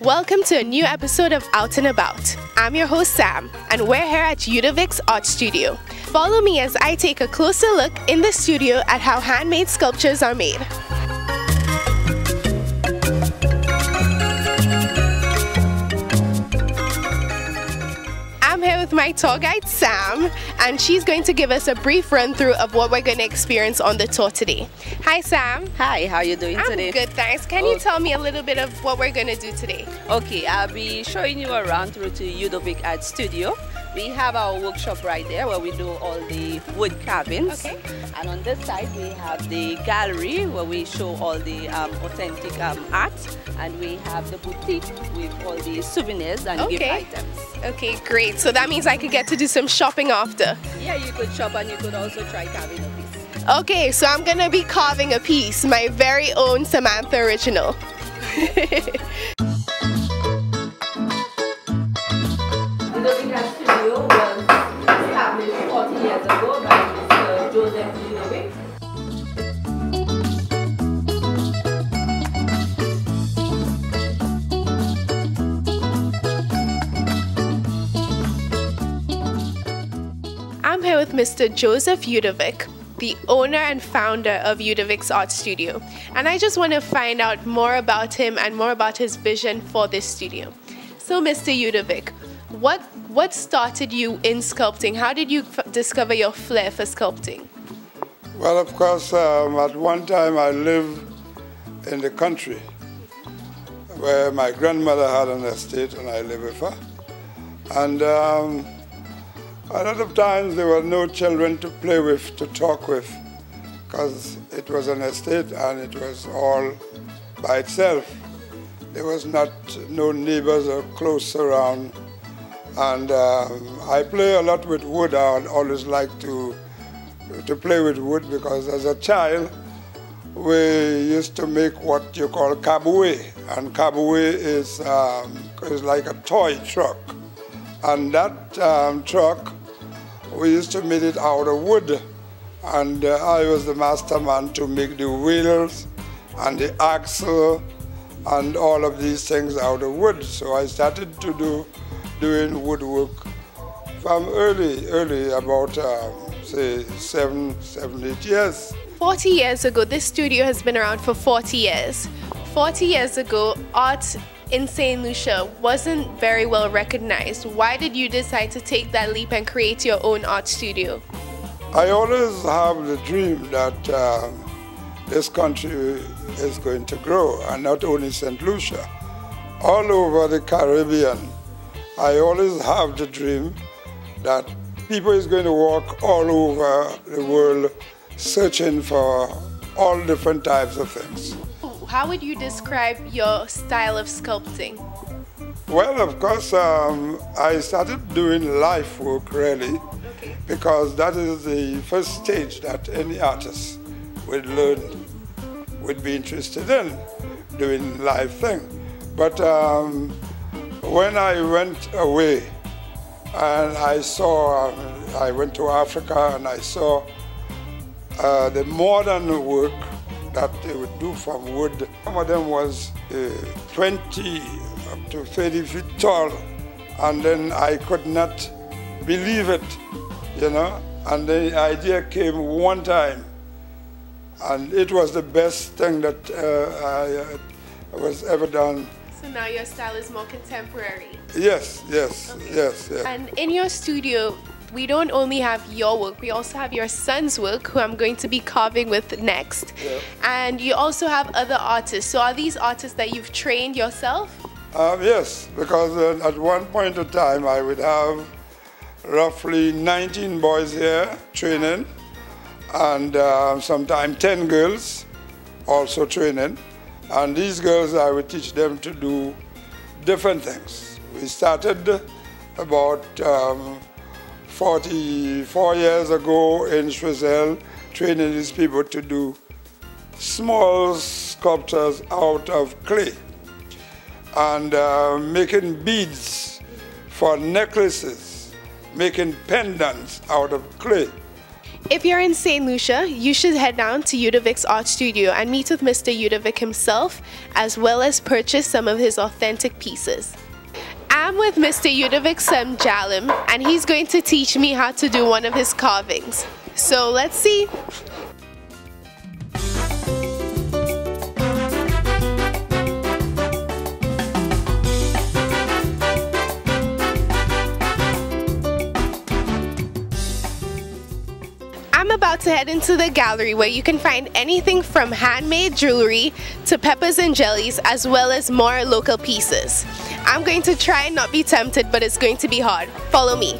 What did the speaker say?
Welcome to a new episode of Out and About. I'm your host Sam, and we're here at Eudovic Art Studio. Follow me as I take a closer look in the studio at how handmade sculptures are made. I'm here with my tour guide Sam, and she's going to give us a brief run through of what we're going to experience on the tour today. Hi Sam. Hi, how are you doing today? I'm good, thanks. Can you tell me a little bit of what we're going to do today? Okay, I'll be showing you around through to Eudovic Art Studio. We have our workshop right there where we do all the wood carvings. Okay. And on this side we have the gallery where we show all the authentic art. And we have the boutique with all the souvenirs and gift items. Okay, great. So that means I could get to do some shopping after. Yeah, you could shop and you could also try carving a piece. Okay, so I'm going to be carving a piece, my very own Samantha original. Eudovic Art Studio was established 40 years ago by Mr. Joseph Eudovic. I'm here with Mr. Joseph Eudovic, the owner and founder of Eudovic Art Studio. And I just want to find out more about him and more about his vision for this studio. So Mr. Eudovic, what started you in sculpting? How did you discover your flair for sculpting? Well, of course, at one time I lived in the country where my grandmother had an estate and I lived with her. And a lot of times there were no children to play with, to talk with, because it was an estate and it was all by itself. There was no neighbors or close around. And I play a lot with wood. I always like to play with wood because as a child we used to make what you call caboué. And caboué is like a toy truck. And that truck, we used to make it out of wood. And I was the masterman to make the wheels and the axle and all of these things out of wood. So I started to doing woodwork from early, about say 7, 8 years. 40 years ago, this studio has been around for 40 years. 40 years ago, art in St. Lucia wasn't very well recognized. Why did you decide to take that leap and create your own art studio? I always have the dream that this country is going to grow, and not only St. Lucia, all over the Caribbean. I always have the dream that people is going to walk all over the world searching for all different types of things. How would you describe your style of sculpting? Well, of course, I started doing life work really, because that is the first stage that any artist would learn, would be interested in, doing live thing. But when I went away and I went to Africa and I saw the modern work that they would do from wood. Some of them was 20 up to 30 feet tall, and then I could not believe it, you know. And the idea came one time, and it was the best thing that I was ever done. So now your style is more contemporary? Yes. And in your studio, we don't only have your work, we also have your son's work, who I'm going to be carving with next. Yeah. And you also have other artists. So are these artists that you've trained yourself? Yes, because at one point in time I would have roughly 19 boys here training, and sometimes 10 girls also training. And these girls, I would teach them to do different things. We started about 44 years ago in Switzerland, training these people to do small sculptures out of clay and making beads for necklaces, making pendants out of clay. If you're in St. Lucia, you should head down to Eudovic's Art Studio and meet with Mr. Eudovic himself, as well as purchase some of his authentic pieces. I'm with Mr. Eudovic Jalim, and he's going to teach me how to do one of his carvings. So let's see. I'm about to head into the gallery where you can find anything from handmade jewelry to peppers and jellies, as well as more local pieces. I'm going to try and not be tempted, but it's going to be hard. Follow me.